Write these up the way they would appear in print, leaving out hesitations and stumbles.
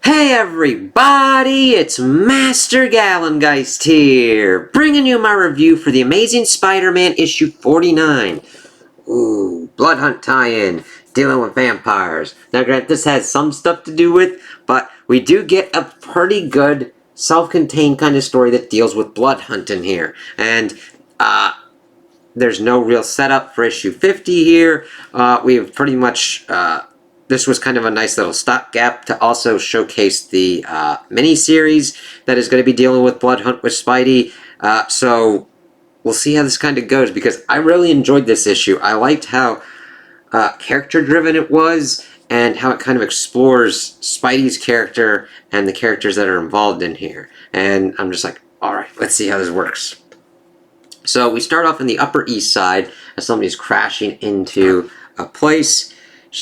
Hey everybody, it's Master Gallengeist here, bringing you my review for The Amazing Spider-Man issue 49. Ooh, Blood Hunt tie-in, dealing with vampires. Now granted, this has some stuff to do with, but we do get a pretty good self-contained kind of story that deals with blood hunting here. And, there's no real setup for issue 50 here. We've pretty much, this was kind of a nice little stopgap to also showcase the mini-series that is going to be dealing with Blood Hunt with Spidey. So we'll see how this kind of goes, because I really enjoyed this issue. I liked how character-driven it was, and how it kind of explores Spidey's character and the characters that are involved in here. And I'm just like, alright, let's see how this works. So we start off in the Upper East Side as somebody's crashing into a place,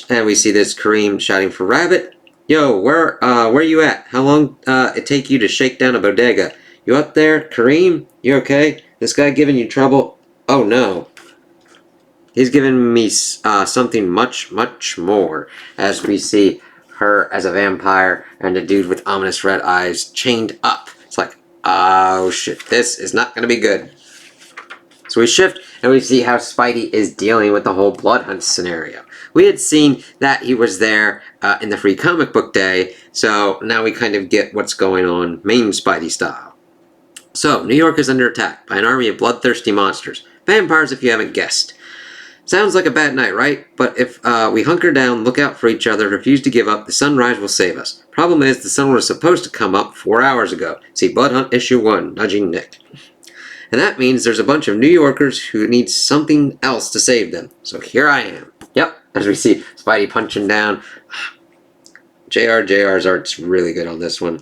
and we see this Kareem shouting for Rabbit. Yo, where you at? How long it take you to shake down a bodega? You up there, Kareem? You okay? This guy giving you trouble? Oh no. He's giving me something much, much more, as we see her as a vampire and a dude with ominous red eyes chained up. It's like, oh shit, this is not going to be good. So we shift and we see how Spidey is dealing with the whole blood hunt scenario. We had seen that he was there in the Free Comic Book Day, so now we kind of get what's going on main Spidey style. So, New York is under attack by an army of bloodthirsty monsters. Vampires, if you haven't guessed. Sounds like a bad night, right? But if we hunker down, look out for each other, refuse to give up, the sunrise will save us. Problem is, the sun was supposed to come up 4 hours ago. See Blood Hunt issue 1, nudging Nick. And that means there's a bunch of New Yorkers who need something else to save them. So here I am. Yep, as we see Spidey punching down. JR's art's really good on this one.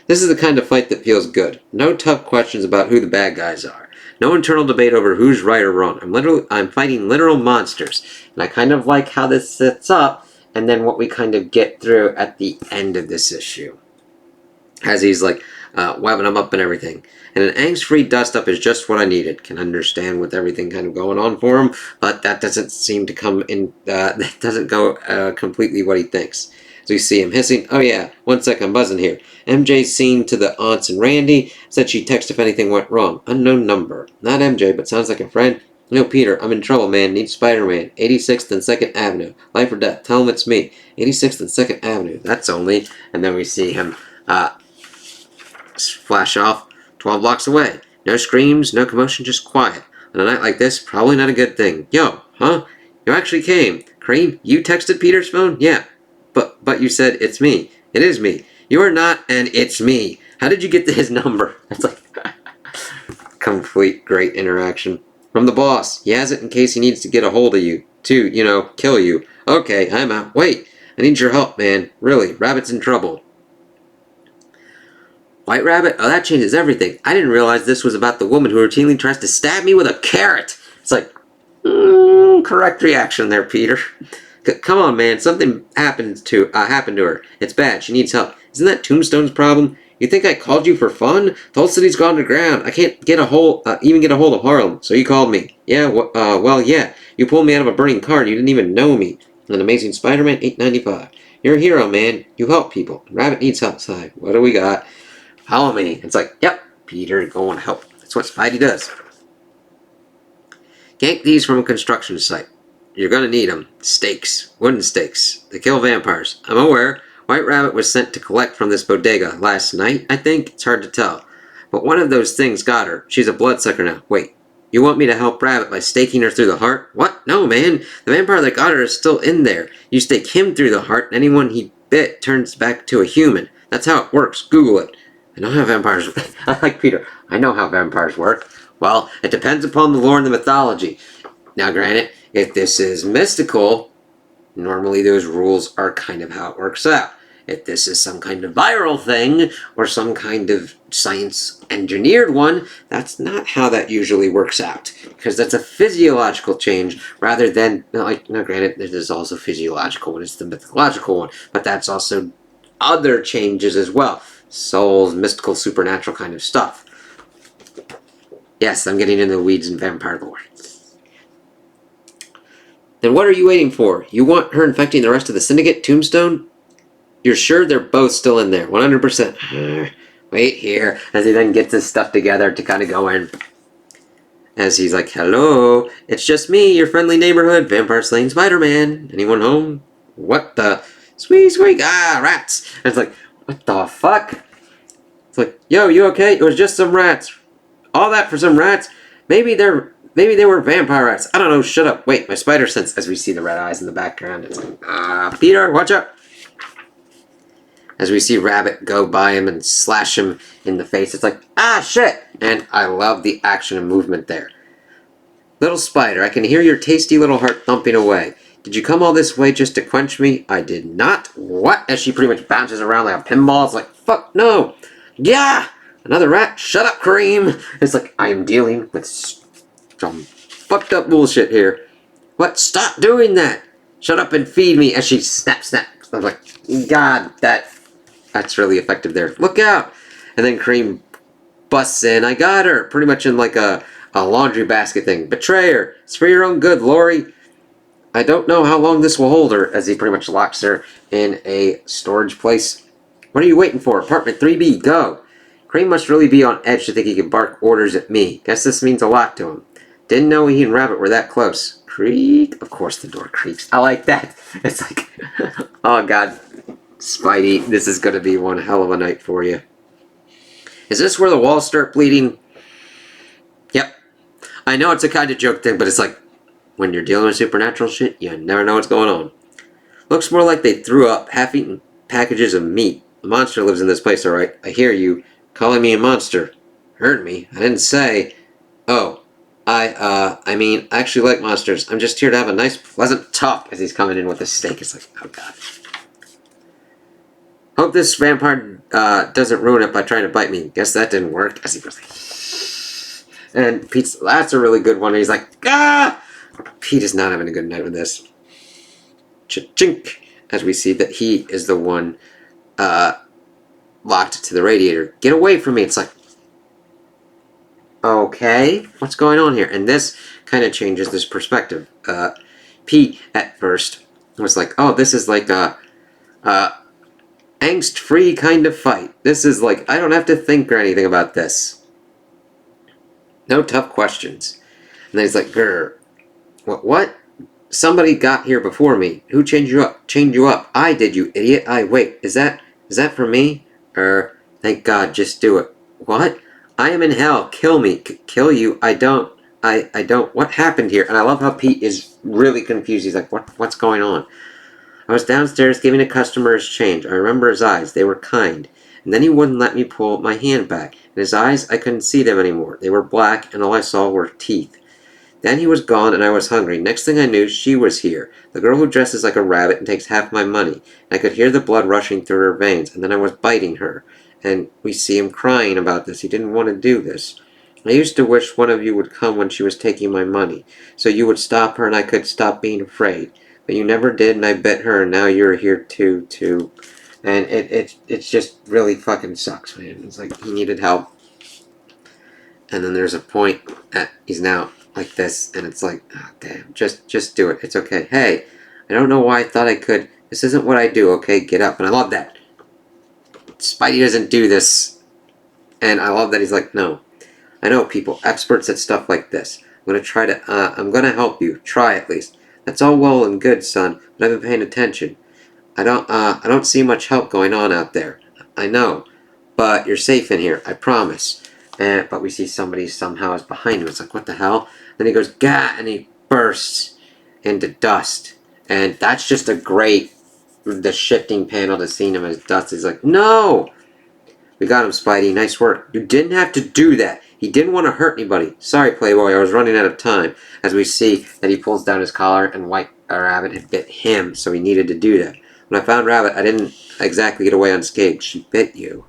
This is the kind of fight that feels good. No tough questions about who the bad guys are. No internal debate over who's right or wrong. I'm fighting literal monsters. And I kind of like how this sets up, and then what we kind of get through at the end of this issue. As he's like, webbing them up and everything. And an angst-free dust-up is just what I needed. Can understand with everything kind of going on for him, but that doesn't seem to come in, that doesn't go completely what he thinks. So you see him hissing, oh yeah, 1 sec, I'm buzzing here. MJ's seen to the aunts and Randy, said she'd text if anything went wrong. Unknown number. Not MJ, but sounds like a friend. No, Peter, I'm in trouble, man. Need Spider-Man. 86th and 2nd Avenue. Life or death. Tell him it's me. 86th and 2nd Avenue. That's only. And then we see him, flash off 12 blocks away. No screams, no commotion, just quiet. On a night like this, probably not a good thing. Yo, huh? You actually came. Kareem, you texted Peter's phone? Yeah. But you said it's me. It is me. You are not, and it's me. How did you get to his number? It's like complete great interaction. From the boss. He has it in case he needs to get a hold of you. To, kill you. Okay, I'm out. Wait. I need your help, man. Really, Rabbit's in trouble. White Rabbit? Oh, that changes everything. I didn't realize this was about the woman who routinely tries to stab me with a carrot. It's like, correct reaction there, Peter. Come on, man. Something happened to her. It's bad. She needs help. Isn't that Tombstone's problem? You think I called you for fun? The whole city's gone to ground. I can't get even get a hold of Harlem. So you called me. Yeah. Well, yeah. You pulled me out of a burning car. And you didn't even know me. An Amazing Spider-Man, $8.95. You're a hero, man. You help people. Rabbit needs help. Side. What do we got? Follow me. It's like, yep, Peter, go and help. That's what Spidey does. Gank these from a construction site. You're gonna need them. Stakes. Wooden stakes. They kill vampires. I'm aware. White Rabbit was sent to collect from this bodega last night, I think. It's hard to tell. But one of those things got her. She's a bloodsucker now. Wait. You want me to help Rabbit by staking her through the heart? What? No, man. The vampire that got her is still in there. You stake him through the heart, and anyone he bit turns back to a human. That's how it works. Google it. I know how vampires work. I like Peter. I know how vampires work. Well, it depends upon the lore and the mythology. Now, granted, if this is mystical, normally those rules are kind of how it works out. If this is some kind of viral thing, or some kind of science-engineered one, that's not how that usually works out. Because that's a physiological change, rather than, now granted, there's also physiological one, it's the mythological one, but that's also other changes as well. Souls, mystical, supernatural kind of stuff. Yes, I'm getting into the weeds in vampire lore. Then what are you waiting for? You want her infecting the rest of the syndicate, Tombstone? You're sure they're both still in there? 100%. Wait here. As he then gets his stuff together to kind of go in. As he's like, hello, it's just me, your friendly neighborhood vampire slaying Spider-Man. Anyone home? What the? Squeak, squeak. Ah, rats. And it's like, what the fuck? It's like, yo, you okay? It was just some rats. All that for some rats? Maybe they were vampire rats. I don't know. Shut up. Wait, my spider sense. As we see the red eyes in the background, it's like, Peter, watch out. As we see Rabbit go by him and slash him in the face, it's like, shit! And I love the action and movement there. Little spider, I can hear your tasty little heart thumping away. Did you come all this way just to quench me? I did not. What? As she pretty much bounces around like a pinball. It's like, fuck, no. Yeah! Another rat? Shut up, Kareem! It's like, I am dealing with some fucked up bullshit here. What? Stop doing that! Shut up and feed me! As she snaps. I'm like, God, that's really effective there. Look out! And then Kareem busts in. I got her! Pretty much in like a laundry basket thing. Betrayer! It's for your own good, Lori! I don't know how long this will hold her, as he pretty much locks her in a storage place. What are you waiting for? Apartment 3B, go! Kareem must really be on edge to think he can bark orders at me. Guess this means a lot to him. Didn't know he and Rabbit were that close. Creak? Of course the door creaks. I like that. It's like, oh god. Spidey, this is going to be one hell of a night for you. Is this where the walls start bleeding? Yep. I know it's a kind of joke thing, but it's like, when you're dealing with supernatural shit, you never know what's going on. Looks more like they threw up half-eaten packages of meat. A monster lives in this place, alright. I hear you. Calling me a monster. Heard me. I didn't say. Oh. I mean, I actually like monsters. I'm just here to have a nice, pleasant talk as he's coming in with his steak. It's like, oh god. Hope this vampire doesn't ruin it by trying to bite me. Guess that didn't work. As he goes like, and Pete's, that's a really good one. He's like, Pete is not having a good night with this. Chink, as we see that he is the one locked to the radiator. Get away from me. It's like, okay, what's going on here? And this kind of changes this perspective. Pete, at first, was like, oh, this is like a angst-free kind of fight. This is like, I don't have to think or anything about this. No tough questions. And then he's like, grr. What? Somebody got here before me. Who changed you up? Chained you up? I did, you idiot. Wait, is that for me? Thank God, just do it. What? I am in hell. Kill me. Kill you? I don't. What happened here? And I love how Pete is really confused. He's like, what's going on? I was downstairs giving a customer his change. I remember his eyes. They were kind. And then he wouldn't let me pull my hand back. And his eyes, I couldn't see them anymore. They were black, and all I saw were teeth. Then he was gone, and I was hungry. Next thing I knew, she was here. The girl who dresses like a rabbit and takes half my money. And I could hear the blood rushing through her veins, and then I was biting her. And we see him crying about this. He didn't want to do this. I used to wish one of you would come when she was taking my money, so you would stop her and I could stop being afraid. But you never did, and I bit her, and now you're here too. And it's just really fucking sucks, man. It's like he needed help. And then there's a point that he's now like this, and it's like, oh, damn, just do it. It's okay. Hey, I don't know why I thought I could. This isn't what I do, okay? Get up. And I love that. Spidey doesn't do this. And I love that he's like, no. I know people, experts at stuff like this. I'm gonna help you. Try at least. That's all well and good, son, but I've been paying attention. I don't see much help going on out there. I know. But you're safe in here, I promise. But we see somebody somehow is behind him. It's like, what the hell? Then he goes, gah, and he bursts into dust. And that's just a great, the shifting panel to seeing him as dust. He's like, no! We got him, Spidey. Nice work. You didn't have to do that. He didn't want to hurt anybody. Sorry, Playboy. I was running out of time. As we see that he pulls down his collar and White Rabbit had bit him, so he needed to do that. When I found Rabbit, I didn't exactly get away unscathed. She bit you.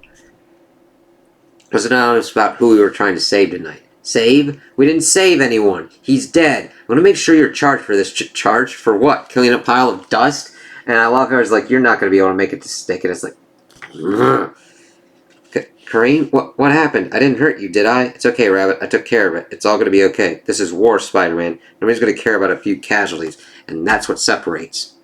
Wasn't honest about who we were trying to save tonight. Save? We didn't save anyone. He's dead. I want to make sure you're charged for this. Charged for what? Killing a pile of dust? And I love how it's like, you're not going to be able to make it to stick. And it's like, ugh. Kareem, what happened? I didn't hurt you, did I? It's okay, Rabbit. I took care of it. It's all going to be okay. This is war, Spider-Man. Nobody's going to care about a few casualties, and that's what separates.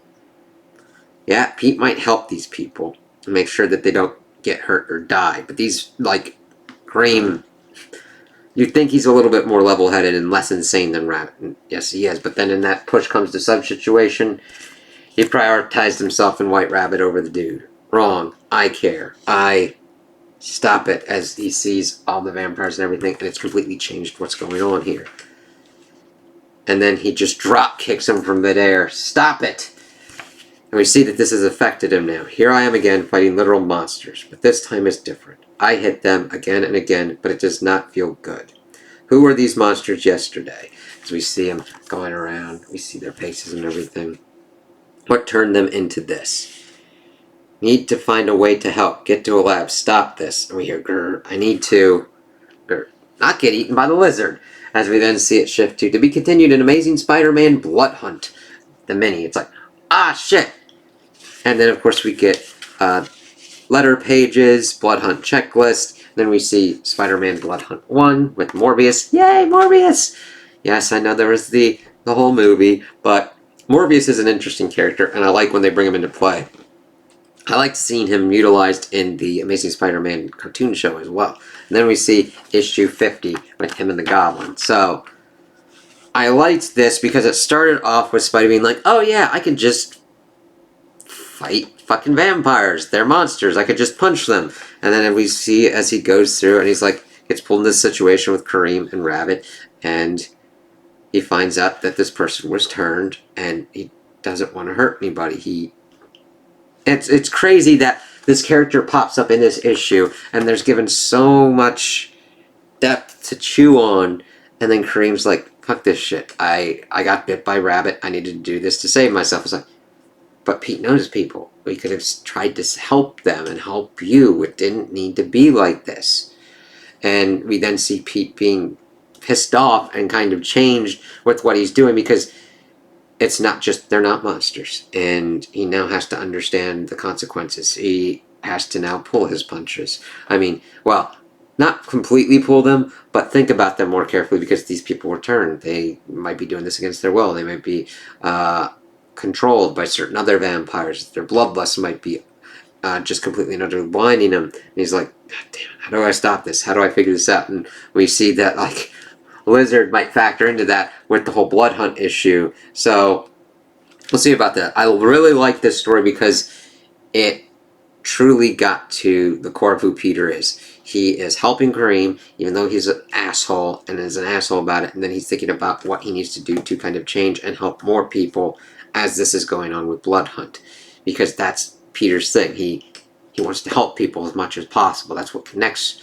Yeah, Pete might help these people and make sure that they don't get hurt or die. But these, like, Kareem, you'd think he's a little bit more level-headed and less insane than Rabbit. And yes, he is. But then in that push comes to shove situation, he prioritized himself and White Rabbit over the dude. Wrong. I care. I stop it, as he sees all the vampires and everything, and it's completely changed what's going on here. And then he just drop kicks him from midair. Stop it! And we see that this has affected him now. Here I am again fighting literal monsters, but this time it's different. I hit them again and again, but it does not feel good. Who were these monsters yesterday? As we see them going around, we see their faces and everything. What turned them into this? Need to find a way to help. Get to a lab. Stop this. And we hear, grr, I need to not get eaten by the lizard. As we then see it shift to be continued in Amazing Spider-Man Blood Hunt. The mini. It's like, ah, shit. And then, of course, we get letter pages, Blood Hunt checklist. Then we see Spider-Man Blood Hunt 1 with Morbius. Yay, Morbius! Yes, I know there was the whole movie, but Morbius is an interesting character, and I like when they bring him into play. I liked seeing him utilized in the Amazing Spider-Man cartoon show as well. And then we see issue 50 with him and the Goblin. So, I liked this because it started off with Spidey being like, oh yeah, I can just fight fucking vampires. They're monsters. I could just punch them. And then we see as he goes through and he's like, gets pulled in this situation with Kareem and Rabbit. And he finds out that this person was turned and he doesn't want to hurt anybody. It's crazy that this character pops up in this issue and there's given so much depth to chew on, and then Kareem's like, fuck this shit. I got bit by Rabbit. I needed to do this to save myself. It's like, but Pete knows people. We could have tried to help them and help you. It didn't need to be like this. And we then see Pete being pissed off and kind of changed with what he's doing because it's not just, they're not monsters. And he now has to understand the consequences. He has to now pull his punches. I mean, well, not completely pull them, but think about them more carefully because these people were turned. They might be doing this against their will. They might be controlled by certain other vampires. Their bloodlust might be just completely and utterly blinding him. And he's like, God damn it, how do I stop this? How do I figure this out? And we see that, like, Lizard might factor into that with the whole Blood Hunt issue. So, we'll see about that. I really like this story because it truly got to the core of who Peter is. He is helping Kareem, even though he's an asshole and is an asshole about it, and then he's thinking about what he needs to do to kind of change and help more people as this is going on with Blood Hunt. Because that's Peter's thing. He wants to help people as much as possible. That's what connects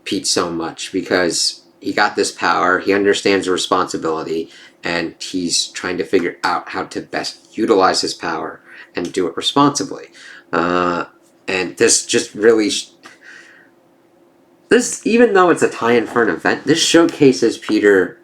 Pete so much, because he got this power, he understands the responsibility, and he's trying to figure out how to best utilize his power and do it responsibly. And this just really... This, even though it's a tie-in for an event, this showcases Peter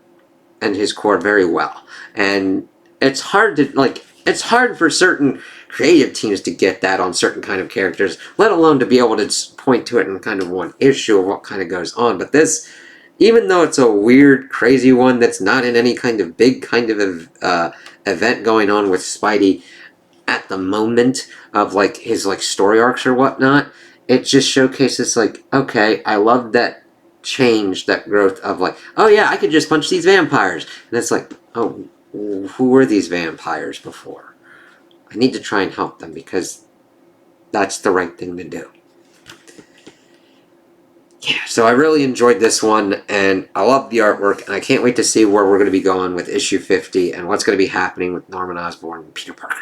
and his core very well. And it's hard to, like, it's hard for certain creative teams to get that on certain kind of characters, let alone to be able to point to it in kind of one issue of what kind of goes on. But this, even though it's a weird, crazy one that's not in any kind of big kind of event going on with Spidey at the moment of, like, his, like, story arcs or whatnot, it just showcases, like, okay, I love that change, that growth of, like, oh yeah, I could just punch these vampires. And it's like, oh, who were these vampires before? I need to try and help them because that's the right thing to do. Yeah, so I really enjoyed this one, and I love the artwork, and I can't wait to see where we're going to be going with issue 50 and what's going to be happening with Norman Osborn and Peter Parker.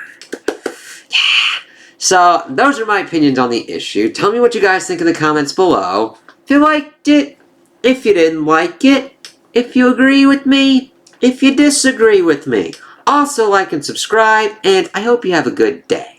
Yeah! So, those are my opinions on the issue. Tell me what you guys think in the comments below. If you liked it, if you didn't like it, if you agree with me, if you disagree with me. Also, like and subscribe, and I hope you have a good day.